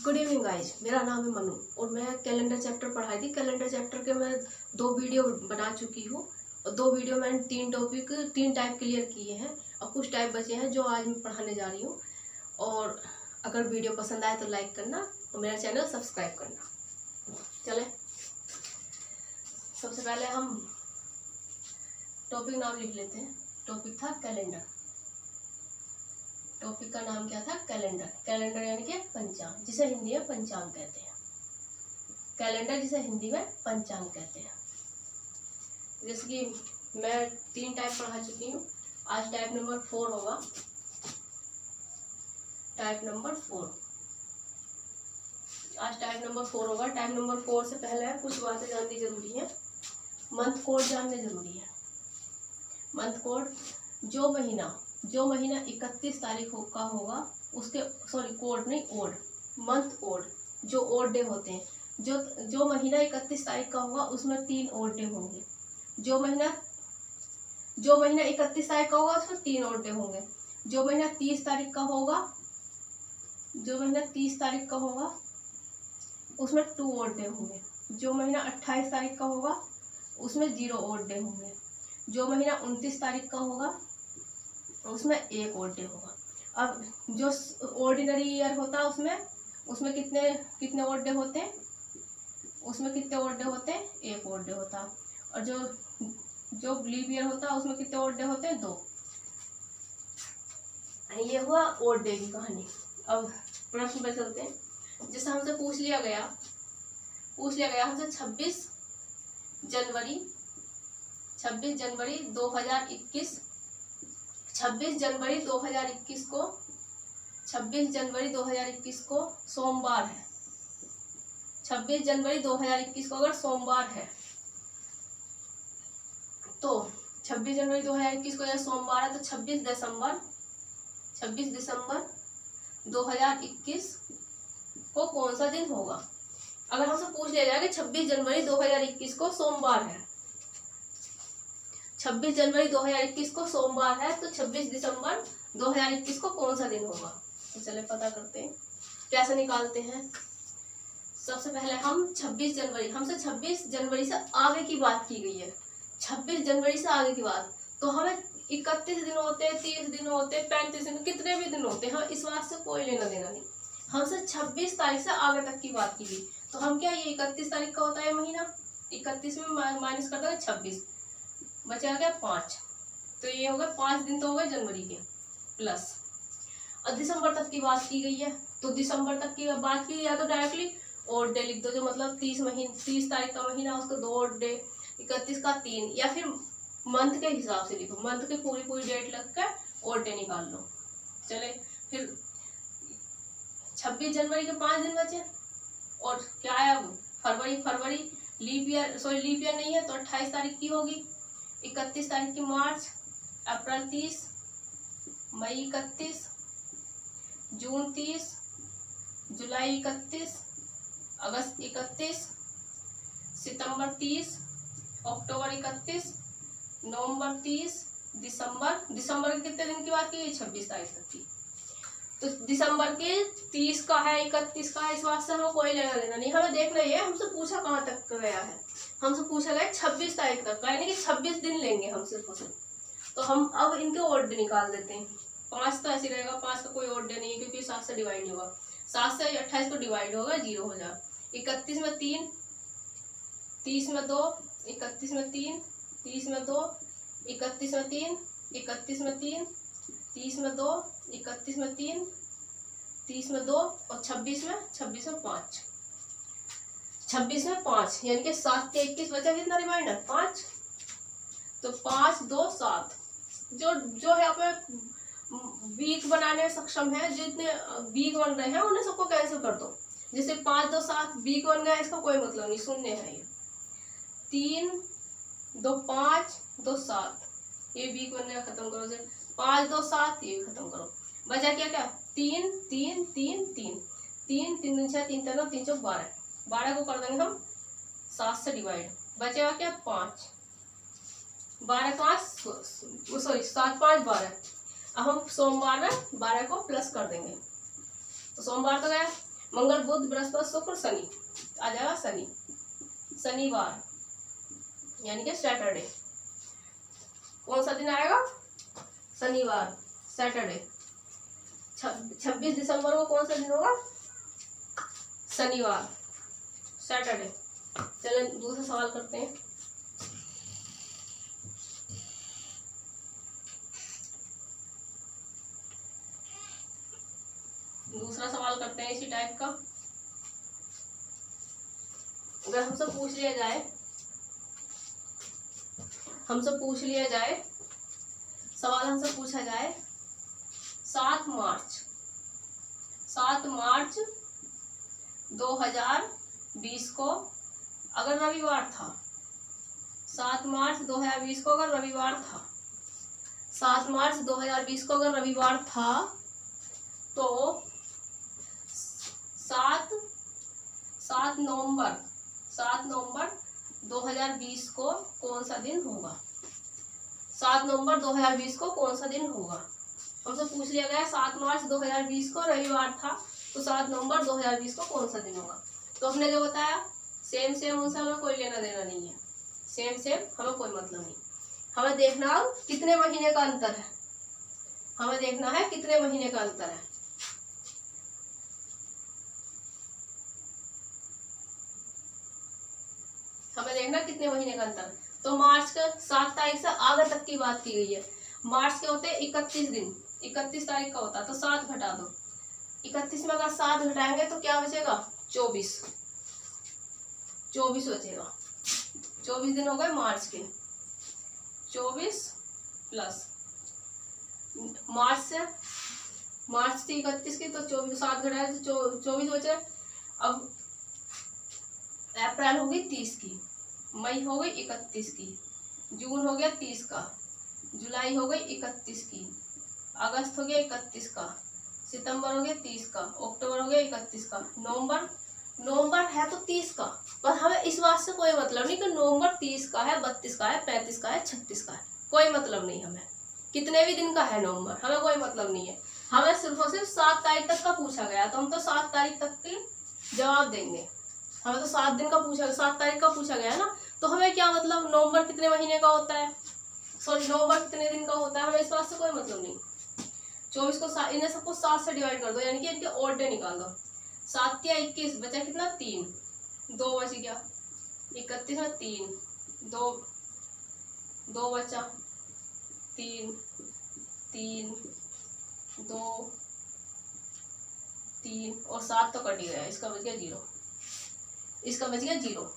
Good evening guys, मेरा नाम है मनु और मैं कैलेंडर चैप्टर पढ़ाई थी। कैलेंडर चैप्टर के मैं 2 वीडियो बना चुकी हूँ और 2 वीडियो मैंने 3 टाइप क्लियर किए हैं और कुछ टाइप बचे हैं जो आज मैं पढ़ाने जा रही हूँ। और अगर वीडियो पसंद आए तो लाइक करना और मेरा चैनल सब्सक्राइब करना। चले, सबसे पहले हम टॉपिक नाम लिख लेते हैं। टॉपिक था कैलेंडर। टॉपिक का नाम क्या था? कैलेंडर। कैलेंडर यानी कि पंचांग, जिसे हिंदी में पंचांग कहते हैं। कैलेंडर जिसे हिंदी में पंचांग कहते हैं। जैसे कि मैं 3 टाइप पढ़ा चुकी हूँ, आज टाइप नंबर 4 होगा। टाइप नंबर 4 आज टाइप नंबर 4 होगा। टाइप नंबर 4 से पहले कुछ बातें जाननी जरूरी है। मंथ कोड जानने जरूरी है। मंथ कोड, जो महीना 31 तारीख का होगा उसके, कोड नहीं, ओड, मंथ ओड, जो ओड डे होते हैं, जो महीना 31 तारीख का होगा उसमें 3 ओड डे होंगे। जो महीना 31 तारीख का होगा उसमें 3 ओड डे होंगे। जो महीना 30 तारीख का होगा उसमें 2 ओड डे होंगे। जो महीना 28 तारीख का होगा उसमें 0 ओड डे होंगे। जो महीना 29 तारीख का होगा उसमें 1 ओड डे होगा। अब जो ऑर्डिनरी ईयर होता है उसमें कितने ओड डे होते हैं? उसमें कितने ओड डे होते हैं? 1 ओड डे होता है। और जो लीप ईयर होता है उसमें कितने ओड डे होते हैं? 2। ये हुआ ओड डे की कहानी। अब प्रश्न पे चलते हैं। जैसे हमसे पूछ लिया गया हमसे 26 जनवरी 2021 को सोमवार है। 26 जनवरी 2021 को अगर सोमवार है तो 26 जनवरी 2021 को अगर सोमवार है तो 26 दिसंबर 2021 को कौन सा दिन होगा? अगर हमसे पूछ लिया जाए कि 26 जनवरी 2021 को सोमवार है, 26 जनवरी 2021 को सोमवार है तो 26 दिसंबर 2021 को कौन सा दिन होगा? तो चले पता करते हैं कैसे निकालते हैं। सबसे पहले हमसे 26 जनवरी से आगे की बात की गई है। 26 जनवरी से आगे की बात, तो हमें 31 दिन होते, 30 दिन होते, 35 दिन, कितने भी दिन होते हैं, इस बात से कोई लेना देना नहीं। हमसे 26 तारीख से आगे तक की बात की गई, तो हम क्या, ये 31 तारीख का होता है महीना, 31 में माइनस कर देंगे 26, बचा क्या 5, तो ये हो गए 5 दिन तो हो गए जनवरी के प्लस। और दिसंबर तक की बात की गई है, तो दिसंबर तक की बात की, या तो डायरेक्टली ओड डे लिख दो, जो मतलब 30 तारीख का महीना उसको 2 ओड डे, 31 का 3, या फिर मंथ के हिसाब से लिखो, मंथ की पूरी डेट लग कर ओड डे निकाल लो। चले फिर 26 जनवरी के 5 दिन बचे, और क्या है अब फरवरी लीप ईयर नहीं है तो 28 तारीख की होगी, 31 तारीख की मार्च, अप्रैल 30, मई 31, जून 30, जुलाई 31, अगस्त 31, सितंबर 30, अक्टूबर 31, नवंबर 30, दिसंबर के कितने दिन की बात की? 26 तारीख तक की। तो दिसंबर के 30 का है, 31 का है, इस बात से हमें कोई लेना देना नहीं। हमें देखना ये है हमसे पूछा कहाँ तक गया है। हमसे पूछा गया 26 तारीख तक का, यानी कि 26 दिन लेंगे हम सिर्फ और सिर्फ। तो हम अब इनके ओड डे निकाल देते हैं। 5 तो ऐसे रहेगा, 5 का कोई ओड डे नहीं है क्योंकि 7 से डिवाइड होगा, 7 से 28 को डिवाइड होगा, 0 हो जाए। 31 में 3, 30 में 2, 31 में 3, 30 में 2, 31 में 3, 31 में 3, 30 में 2, 31 में 3, 30 में 2, और 26 में 5, 26 में 5, यानी कि 7 के 21 बचा कितना रिमाइंडर? 5। तो 5, 2, 7, जो है अपने वीक बनाने में सक्षम है, जितने वीक बन रहे हैं उन्हें सबको कैंसिल कर दो। जैसे 5, 2, 7 वीक बन गया, इसका कोई मतलब नहीं, शून्य है ये। 3, 2, 5, 2, 7, ये वीक बन गया, खत्म करो। 5, 2, 7, ये खत्म करो। बचा क्या 3, 3, 3, 3, 3, 3, 3, 6, 3, 3, 3, 12, 12 को कर देंगे हम 7 से डिवाइड, बचेगा क्या 5, 7, 5, 12। अब हम सोमवार में 12 को प्लस कर देंगे, तो सोमवार तो गया, मंगल बुध बृहस्पति शुक्र शनि, आ जाएगा शनि, शनिवार यानी कि सैटरडे। कौन सा दिन आएगा? शनिवार, सैटरडे। 26 दिसंबर को कौन सा दिन होगा? शनिवार, सैटरडे। चलो दूसरा सवाल करते हैं। दूसरा सवाल करते हैं इसी टाइप का। अगर हमसे पूछ लिया जाए, सवाल हमसे पूछा जाए 7 मार्च 2020 को अगर रविवार था, 7 मार्च 2020 को अगर रविवार था, 7 मार्च 2020 को अगर रविवार था तो 7 नवंबर 2020 को कौन सा दिन होगा? 7 नवंबर 2020 को कौन सा दिन होगा? हमसे पूछ लिया गया 7 मार्च 2020 को रविवार था तो 7 नवंबर 2020 को कौन सा दिन होगा? तो हमने जो बताया सेम उनसे हमें कोई लेना देना नहीं है, सेम हमें कोई मतलब नहीं। हमें देखना कितने महीने का अंतर है, हमें देखना है कितने महीने का अंतर है। हमें देखना कितने महीने का अंतर। तो मार्च का 7 तारीख से आगे तक की बात की गई है। मार्च के होते 31 दिन, 31 तारीख का होता तो 7 घटा दो, 31 में अगर 7 घटाएंगे तो क्या बचेगा? 24 बचेगा। 24 दिन हो गए मार्च के। 24 प्लस मार्च थी 31 की तो 24, 7 घटाए तो 24 बचे। अब अप्रैल हो गई 30 की, मई हो गई 31 की, जून हो गया 30 का, जुलाई हो गई 31 की, अगस्त हो गया 31 का, सितंबर हो गया 30 का, अक्टूबर हो गया 31 का, नवंबर है तो 30 का। पर हमें इस बात से कोई मतलब नहीं कि नवंबर 30 का है, 32 का है, 35 का है, 36 का है, कोई मतलब नहीं। हमें कितने भी दिन का है नवंबर, हमें कोई मतलब नहीं है। हमें सिर्फ और सिर्फ 7 तारीख तक का पूछा गया तो हम तो 7 तारीख तक के जवाब देंगे। हमें तो 7 तारीख का पूछा गया है ना, तो हमें क्या मतलब नवंबर कितने महीने का होता है, नवंबर कितने दिन का होता है, हमें इस बात से कोई मतलब नहीं। 24 को इन्हें सबको 7 से डिवाइड कर दो, यानी कि इनके ऑड डे निकाल दो। 7 या 21 बचा कितना? 3, 2 बच गया। 31 में 3, 2 बचा, 3, 2, 3 और 7 तो कट ही गया, इसका बच गया 0, इसका बच गया 0,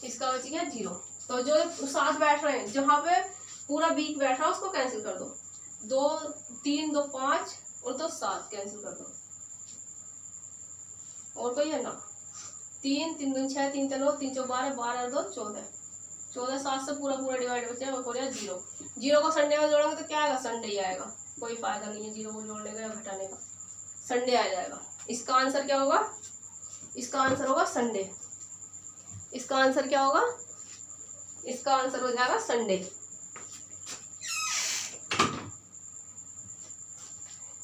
इसका बच गया 0। तो जो 7 बैठ रहे हैं, जहां पे पूरा वीक बैठ रहा है उसको कैंसिल कर दो। 2 3 2 5 और 2 7 कैंसिल कर दो। और कोई है ना? 3 3 2 6 3 3 9 3 4 12 12 2 14 14 7 से पूरा डिवाइड बचा हो गया 0। 0 को संडे में जोड़ोगे तो क्या आएगा? संडे ही आएगा, कोई फायदा नहीं है 0 को जोड़ने का या घटाने का, संडे आ जाएगा। इसका आंसर क्या होगा? इसका आंसर होगा संडे। इसका आंसर क्या होगा? इसका आंसर हो जाएगा संडे।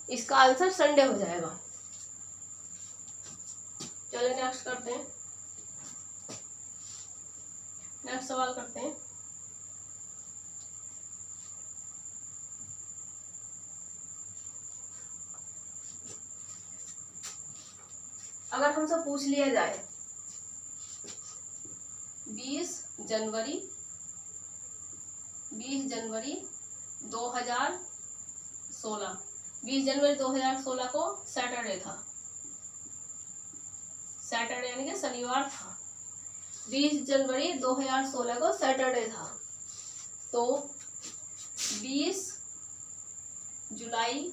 इसका आंसर संडे हो जाएगा। चलिए नेक्स्ट करते हैं, नेक्स्ट सवाल करते हैं। अगर हमसे पूछ लिया जाए 20 जनवरी 2016 को सैटरडे था, सैटरडे यानी कि शनिवार था। 20 जनवरी 2016 को सैटरडे था, तो 20 जुलाई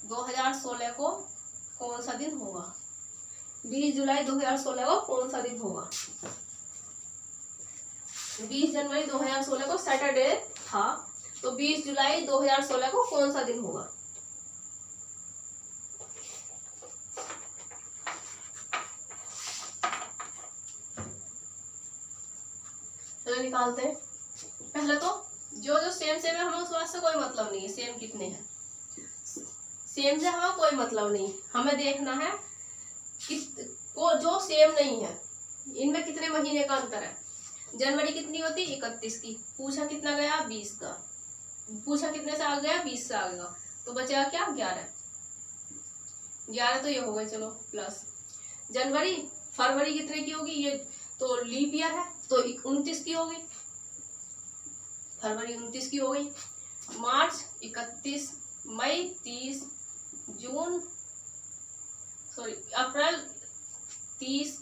2016 को कौन सा दिन होगा? 20 जुलाई 2016 को कौन सा दिन होगा? 20 जनवरी 2016 को सैटरडे था, तो 20 जुलाई 2016 को कौन सा दिन होगा? चलो निकालते हैं। पहले तो जो सेम है हमें उस बात से कोई मतलब नहीं है, सेम कितने हैं। सेम से हमें कोई मतलब नहीं, हमें देखना है कि को जो सेम नहीं है इनमें कितने महीने का अंतर है। जनवरी कितनी होती है 31 की, पूछा कितना गया 20 का, पूछा कितने से आ गया 20 से आ गया, तो बचेगा क्या 11, 11 तो ये हो गए चलो प्लस। जनवरी फरवरी कितने की होगी, ये तो लीप ईयर है तो 29 की होगी, फरवरी 29 की हो गई। मार्च 31, मई 30, जून अप्रैल 30,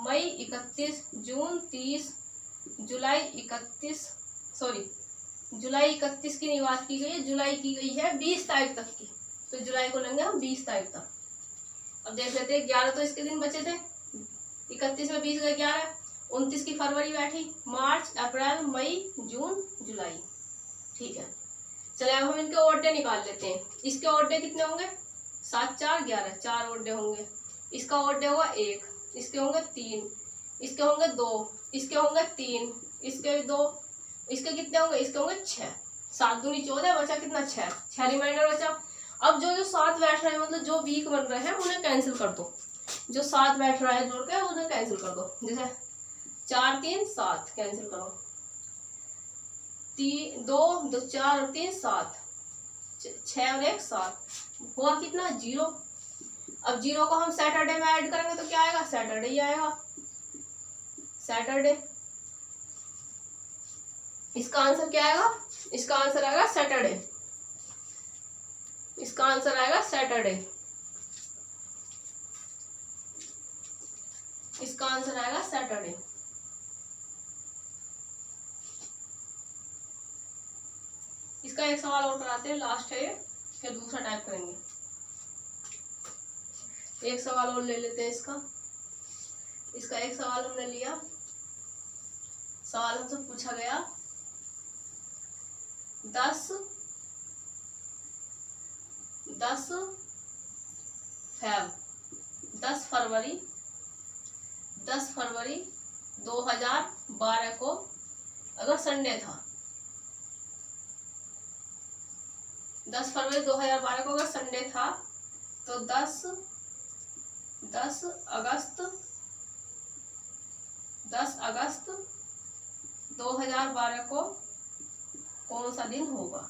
मई 31, जून 30, जुलाई 31 की नहीं बात की गई है, जुलाई की गई है 20 तारीख तक की, तो जुलाई को लेंगे हम 20 तारीख तक। अब देख लेते हैं 11 तो इसके दिन बचे थे, 31 में 20 गए 11, 29 की फरवरी बैठी, मार्च अप्रैल मई जून जुलाई। ठीक है, चले अब हम इनके ओड डे निकाल लेते हैं। इसके ओड डे कितने होंगे 7 4 11, 4 ओड डे होंगे। इसका ओड डे होगा 1, इसके होंगे 3, इसके होंगे 2, इसके होंगे 3, इसके 2, इसके कितने होंगे, इसके होंगे 6, 7 दूनी 14, बचा कितना 6 रिमाइंडर बचा। अब जो 7 बैठ रहे हैं मतलब जो वीक बन रहे हैं उन्हें कैंसिल कर दो, जो 7 बैठ रहा है जोड़ के उन्हें कैंसिल कर दो, जैसे 4 3 7 कैंसिल करो, 2 2 4 और 3 7, 6 और 1 7, हुआ कितना 0। अब 0 को हम सैटरडे में ऐड करेंगे तो क्या आएगा, सैटरडे ही आएगा, सैटरडे। इसका आंसर क्या आएगा, इसका आंसर आएगा सैटरडे, इसका आंसर आएगा सैटरडे, इसका आंसर आएगा सैटरडे। इसका एक सवाल और कराते हैं, लास्ट है फिर दूसरा टाइप करेंगे। एक सवाल और ले लेते हैं इसका एक सवाल हमने लिया। सवाल हमसे पूछा गया 10 फरवरी 2012 को अगर संडे था, 10 फरवरी 2012 को अगर संडे था तो 10 अगस्त 2012 को कौन सा दिन होगा,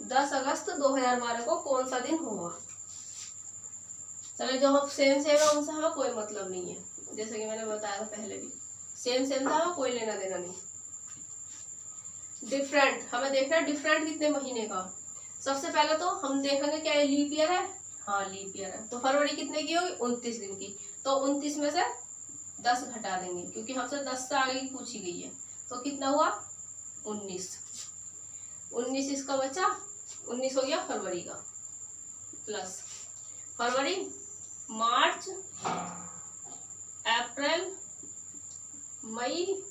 10 अगस्त 2012 को कौन सा दिन होगा। चले जो हम सेम है उनसे हमें कोई मतलब नहीं है, जैसे कि मैंने बताया था पहले भी, सेम था हमें कोई लेना देना नहीं। डिफरेंट हमें देखना है, डिफरेंट कितने महीने का। सबसे पहले तो हम देखेंगे क्या ये लीप ईयर है, हाँ लीप ईयर है, तो फरवरी कितने की होगी 29 दिन की, तो 29 में से 10 घटा देंगे क्योंकि हमसे 10 से आगे की पूछी गई है, तो कितना हुआ 19 इसका बचा, 19 हो गया फरवरी का, प्लस फरवरी मार्च अप्रैल मई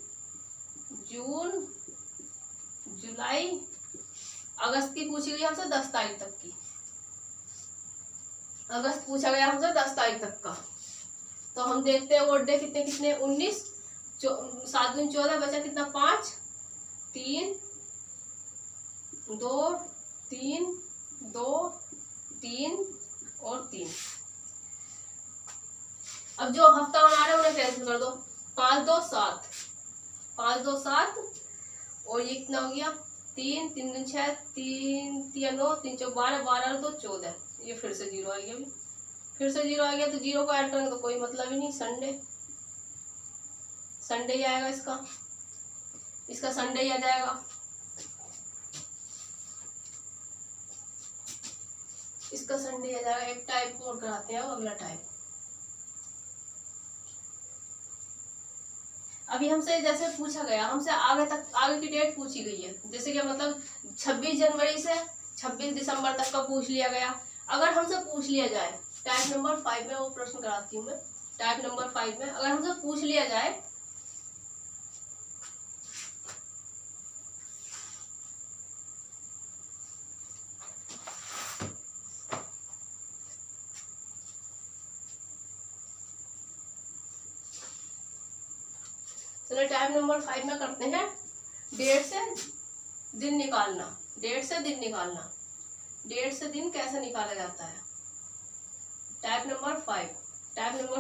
जून जुलाई, अगस्त की पूछी गई हमसे 10 तारीख तक की, अगस्त पूछा गया हमसे 10 तारीख तक का, तो हम देखते हैं ओड डे कितने कितने 19, 7 दूनी 14, बचा कितना 5 3 2 3 2 3 और 3। अब जो हफ्ता बना रहे हैं उन्हें कैंसिल कर दो, 5 2 7, 5 2 7 और ये कितना हो गया 3 3 2 6 3 3 9 3 4 12 12 2 14, ये फिर से 0 आ गया, अभी फिर से 0 आ गया, तो 0 को ऐड करेंगे तो कोई मतलब ही नहीं, संडे ही आएगा, इसका संडे ही आ जाएगा। इसका संडे आ जाएगा। एक टाइप और कराते हैं, अगला टाइप। अभी हमसे जैसे पूछा गया, हमसे आगे की डेट पूछी गई है, जैसे कि मतलब 26 जनवरी से 26 दिसंबर तक का पूछ लिया गया। अगर हमसे पूछ लिया जाए टाइप नंबर 5 में, वो प्रश्न कराती हूँ मैं, टाइप नंबर 5 में अगर हमसे पूछ लिया जाए चलो टाइप नंबर 5 में करते हैं, डेट से दिन निकालना, डेट से दिन कैसे निकाला जाता है। टाइप नंबर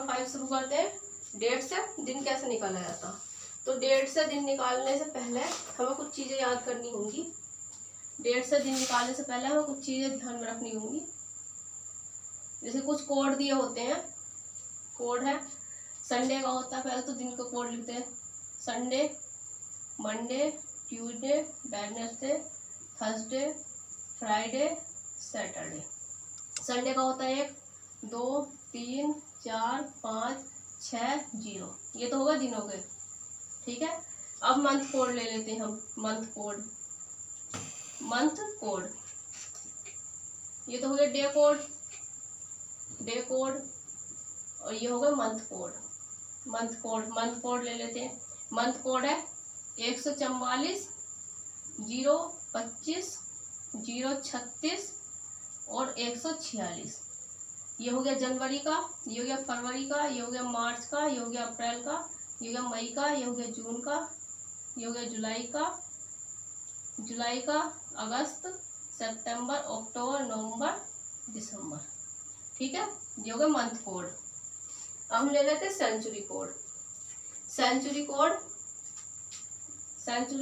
5 शुरू करते हैं। डेट से दिन कैसे निकाला जाता है। तो डेट से दिन निकालने से पहले हमें कुछ चीजें याद करनी होंगी। डेट से दिन निकालने से पहले हमें कुछ चीजें ध्यान में रखनी होंगी। जैसे कुछ कोड दिए होते हैं। कोड है संडे का होता है, पहले तो दिन का कोड लिखते हैं। Sunday, Monday, Tuesday, Wednesday, Thursday, Friday, Saturday. Sunday का होता है 1, 2, 3, 4, 5, 6, 0। ये तो होगा दिनों के। ठीक है, अब मंथ कोड ले लेते हैं हम। मंथ कोड ये तो हो गया डे कोड और ये होगा मंथ कोड ले लेते हैं। मंथ कोड है 144, 025, 036 और 146। ये हो गया जनवरी का, ये हो गया फरवरी का, ये हो गया मार्च का, ये हो गया अप्रैल का, ये हो गया मई का, ये हो गया जून का, ये हो गया जुलाई का, अगस्त, सितंबर, अक्टूबर, नवंबर, दिसंबर। ठीक है, ये हो गया मंथ कोड। अब हम ले लेते हैं सेंचुरी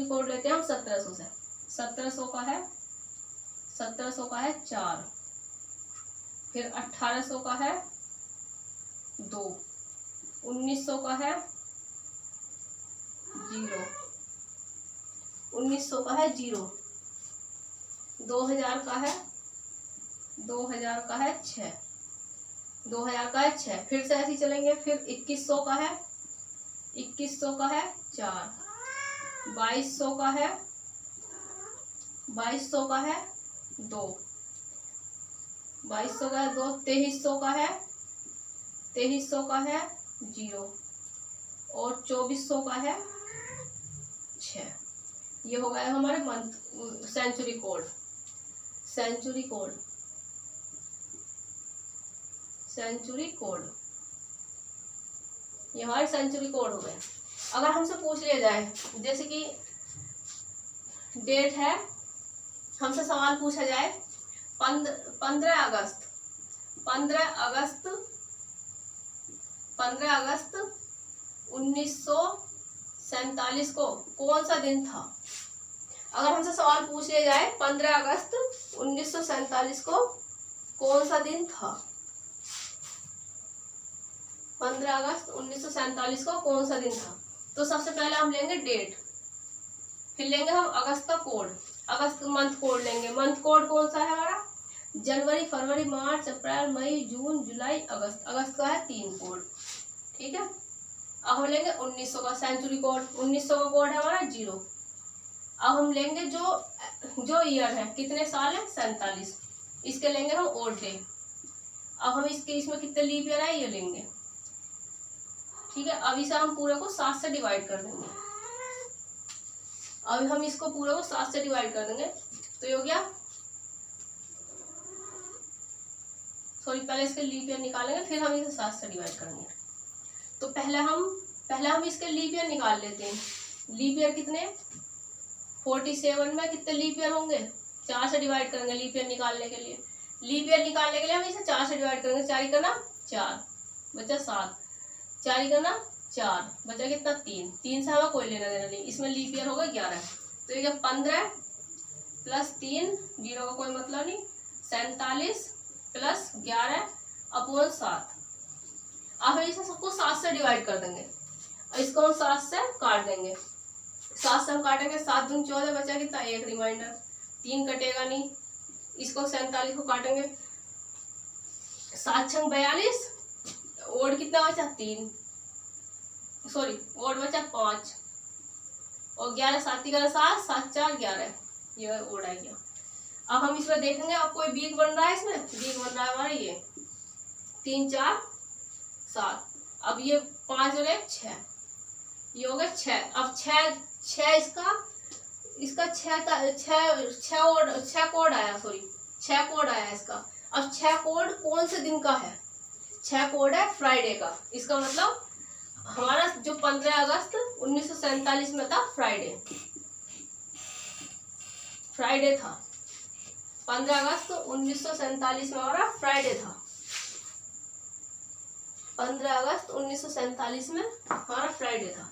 कोड लेते हैं हम 1700 से। 1700 का है 4, फिर 1800 का है 2, 1900 का है 0, 1900 का है 0, 2000 का है 6, 2000 का है 6। फिर से ऐसे ही चलेंगे। फिर 2100 का है 4, 2200 का है 2, 2200 का है 2, 2300 का है 0 और 2400 का है 6। ये हो गया हमारे मंथ सेंचुरी कोड। ये हमारे सेंचुरी कोड हो गए। अगर हमसे पूछ लिया जाए, जैसे कि डेट है, हमसे सवाल पूछा जाए 15 अगस्त 1947 को कौन सा दिन था। अगर हमसे सवाल पूछ लिया जाए 15 अगस्त 1947 को कौन सा दिन था। 15 अगस्त 1947 को कौन सा दिन था। तो सबसे पहले हम लेंगे डेट, फिर लेंगे हम अगस्त का कोड, अगस्त मंथ कोड लेंगे। मंथ कोड कौन सा है हमारा, जनवरी, फरवरी, मार्च, अप्रैल, मई, जून, जुलाई, अगस्त। अगस्त का है 3 कोड। ठीक है, अब हम लेंगे 1900 का सेंचुरी कोड। 1900 का कोड है हमारा 0। अब हम लेंगे जो ईयर है, कितने साल है 47, इसके लेंगे हम ओड डे। अब हम इसमें कितने लीप ईयर है ये लेंगे। ठीक है, अब इसे हम पूरे को 7 से डिवाइड कर देंगे। अब हम इसको पूरे को 7 से डिवाइड कर देंगे तो ये हो गया, पहले इसके लीप ईयर निकालेंगे, फिर हम इसे 7 से डिवाइड करेंगे। तो पहले हम इसके लीप ईयर निकाल लेते हैं। लीप ईयर कितने, 47 में कितने लीप ईयर होंगे, 4 से डिवाइड करेंगे लीप ईयर निकालने के लिए। हम इसे 4 से डिवाइड करेंगे। 4 करना 4 बचा 7, 4 करना 4 बचा कितना 3। 3 से हमें कोई लेना देना नहीं, इसमें लीप ईयर होगा 11। तो ये 15 + 3, 0 का कोई मतलब नहीं, 47 + 11/7। अब हम इसे सबको 7 से डिवाइड कर देंगे और इसको हम 7 से काट देंगे। 7 से हम काटेंगे, 7 दूनी 14 बचा कितना 1 रिमाइंडर, 3 कटेगा नहीं। इसको 47 को काटेंगे, 7 छंग 42, ओड कितना बचा 3, ओड बचा 5 और 11 7 का 7, 7 4 11, ये ओड आ गया। अब हम इसमें देखेंगे अब कोई बीक बन रहा है, इसमें बीक बन रहा है हमारा ये 3 4 7। अब ये 5 और 1 6, ये हो गया 6। अब 6 इसका 6 कोड आया, 6 कोड आया इसका। अब 6 कोड कौन से दिन का है, 6 कोड है फ्राइडे का। इसका मतलब हमारा जो 15 अगस्त 1947 में था फ्राइडे था। 15 अगस्त 1947 में हमारा फ्राइडे था। 15 अगस्त 1947 में हमारा फ्राइडे था।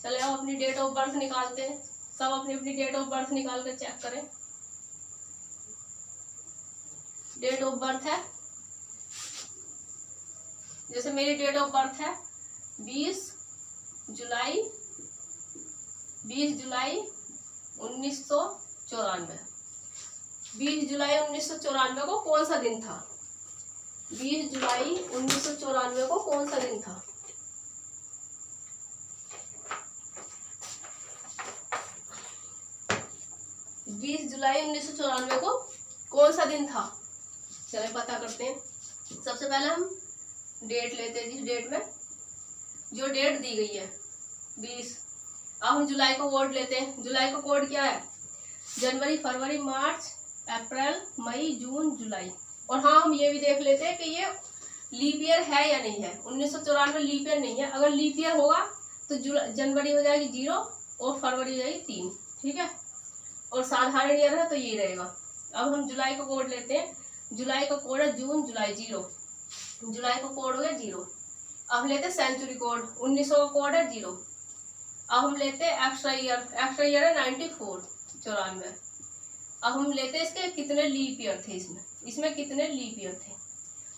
चले अब अपनी डेट ऑफ बर्थ निकालते हैं। सब अपनी अपनी डेट ऑफ बर्थ निकाल कर चेक करें। डेट ऑफ बर्थ है, जैसे मेरी डेट ऑफ बर्थ है 20 जुलाई 1994। 20 जुलाई 1994 को कौन सा दिन था? 20 जुलाई 1994 को कौन सा दिन था? जुलाई 1994 को कौन सा दिन था? चलिए पता करते हैं। सबसे पहले हम डेट लेते हैं, जिस डेट में जो डेट दी गई है 20। अब हम जुलाई का कोड लेते हैं। जुलाई का कोड क्या है? जनवरी, फरवरी, मार्च, अप्रैल, मई, जून, जुलाई। और हाँ, हम ये भी देख लेते हैं कि ये लीप ईयर है या नहीं है। 1994 लीप ईयर नहीं है। अगर लीप ईयर होगा तो जनवरी हो जाएगी 0 और फरवरी हो जाएगी 3। ठीक है, और साधारण ईयर है तो ये रहेगा। अब हम जुलाई का कोड लेते हैं। जुलाई का कोड है जून जुलाई 0। जुलाई का कोड हो गया 0। अब हम लेते हैं सेंचुरी कोड। 1900 का कोड है 0। अब हम लेते हैं एक्स्ट्रा ईयर। एक्स्ट्रा ईयर है 94। अब हम लेते हैं इसके कितने लीप ईयर थे। इसमें कितने लीप ईयर थे।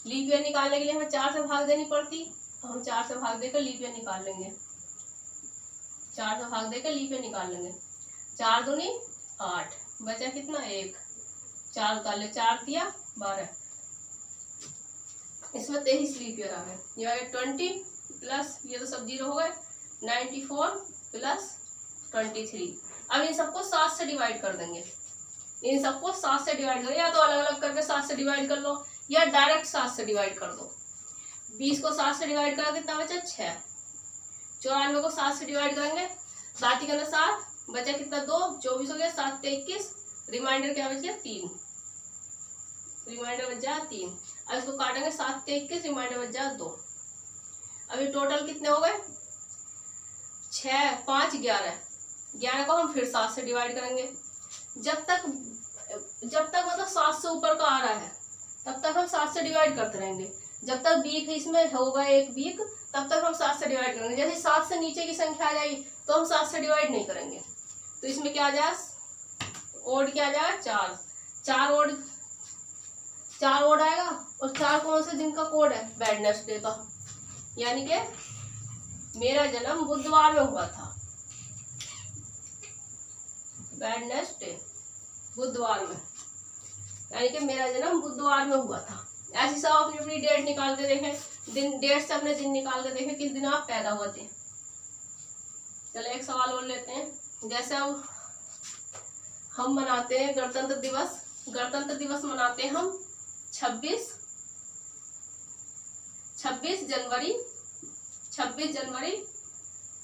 लीप ईयर निकालने के लिए हमें 4 से भाग देनी पड़ती, तो हम 4 से भाग देकर लीप ईयर निकाल लेंगे। 4 से भाग देकर लीप ईयर निकाल लेंगे। 4 दूनी 8, बचा कितना 1। 4 उतार ले, 4 दिया 12। इसमें 23 लीप ईयर आ गए। ये 20 प्लस ये तो सब 0 हो गए। 94 प्लस 23। अब इन सबको 7 से डिवाइड कर देंगे। इन सबको 7 से डिवाइड करो, या तो अलग अलग करके 7 से डिवाइड कर लो या डायरेक्ट 7 से डिवाइड कर दो। 20 को 7 से डिवाइड करा कितना बचा 6। 94 को 7 से डिवाइड करेंगे, 7 ही करना 7, बचा कितना 2। 24 हो गया, 7 से 21, रिमाइंडर क्या बच गया 3। रिमाइंडर बच जाए 3। अब इसको काटेंगे, 7 से 21, रिमाइंडर बच जाए 2। अभी टोटल कितने हो गए 6, 5, 11। 11 को हम फिर 7 से डिवाइड करेंगे। जब तक मतलब 7 से ऊपर का आ रहा है तब तक हम 7 से डिवाइड करते रहेंगे। जब तक वीक इसमें होगा 1 वीक, तब तक हम 7 से डिवाइड करेंगे। जैसे 7 से नीचे की संख्या आ जाएगी तो हम 7 से डिवाइड नहीं करेंगे। तो इसमें क्या आ जाए, ओड क्या आ जाएगा 4। 4 ओड आएगा। और 4 कौन से दिन का कोड है? वेडनेसडे का। यानी कि मेरा जन्म बुधवार में हुआ था। वेडनेसडे, बुधवार में, यानी कि मेरा जन्म बुधवार में हुआ था। ऐसी सब अपनी अपनी डेट निकाल के देखें। दिन, डेट से अपने दिन निकाल के देखें किस दिन आप पैदा हुए थे। चलो एक सवाल और लेते हैं। जैसे अब हम मनाते हैं गणतंत्र दिवस। गणतंत्र दिवस मनाते हैं हम 26 जनवरी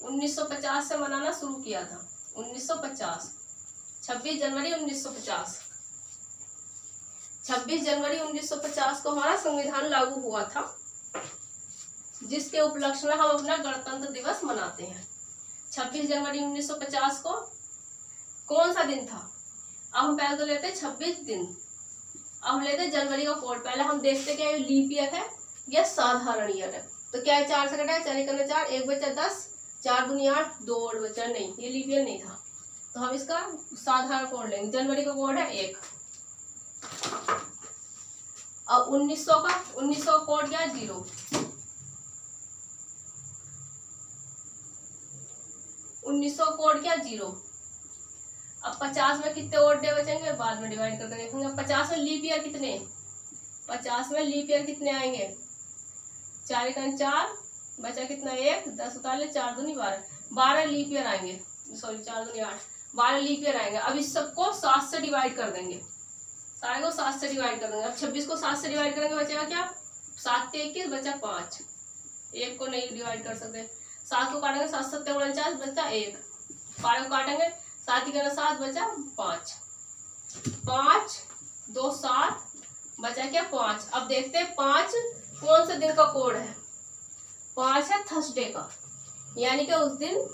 1950 से मनाना शुरू किया था। 1950, 26 जनवरी 1950। 26 जनवरी 1950 को हमारा संविधान लागू हुआ था, जिसके उपलक्ष्य में हम अपना गणतंत्र दिवस मनाते हैं। 26 जनवरी 1950 को कौन सा दिन था? अब हम पहले तो लेते हैं 26 दिन। अब हम लेते हैं जनवरी का कोड। पहले हम देखते हैं क्या ये लीप ईयर है या साधारण ईयर है। तो क्या है, 4 से कटा है, 4 करना 4, 1 बचा 10, 4 दूनी 8, 2 और बचा, नहीं ये लीप ईयर नहीं था। तो हम इसका साधारण कोड लेंगे। जनवरी का कोड है 1। अब 1900 का कोड क्या है 0। 1900 कोड क्या 0। अब 50 में कितने और डे बचेंगे बाद में डिवाइड करके देखेंगे। 50 में लीप ईयर कितने, 50 में लीप ईयर कितने आएंगे, 4 का 4, बचा कितना 1, 10 उतार ले, 4 दूनी 12, 12 लीप ईयर आएंगे। सॉरी 4 दूनी 8, 12 लीप ईयर आएंगे। अब इस सबको 7 से डिवाइड कर देंगे। सारे को 7 से डिवाइड कर देंगे। अब 26 को 7 से डिवाइड करेंगे, बचेगा क्या 7 से 21, बचा 5। 1 को नहीं डिवाइड कर सकते। 7 को काटेंगे, 7 7 49, बचा 1। 12 को काटेंगे, 7 ही करना 7, बचा 5। 5 2 7, बचा क्या 5। अब देखते हैं 5 कौन से दिन का कोड है। 5 है थर्सडे का, यानी कि उस दिन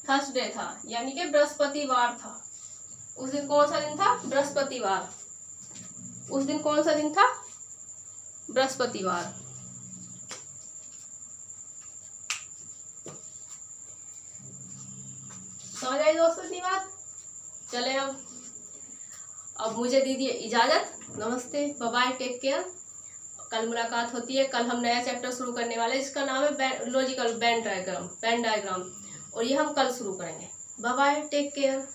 थर्सडे था, यानी कि बृहस्पतिवार था। उस दिन कौन सा दिन था? बृहस्पतिवार। उस दिन कौन सा दिन था? बृहस्पतिवार। समझ आई दोस्तों इतनी बात? चले अब मुझे दीजिए इजाजत। नमस्ते, बाय बाय, टेक केयर। कल मुलाकात होती है। कल हम नया चैप्टर शुरू करने वाले हैं जिसका नाम है लॉजिकल वेन डायग्राम। और ये हम कल शुरू करेंगे। Bye bye, take care.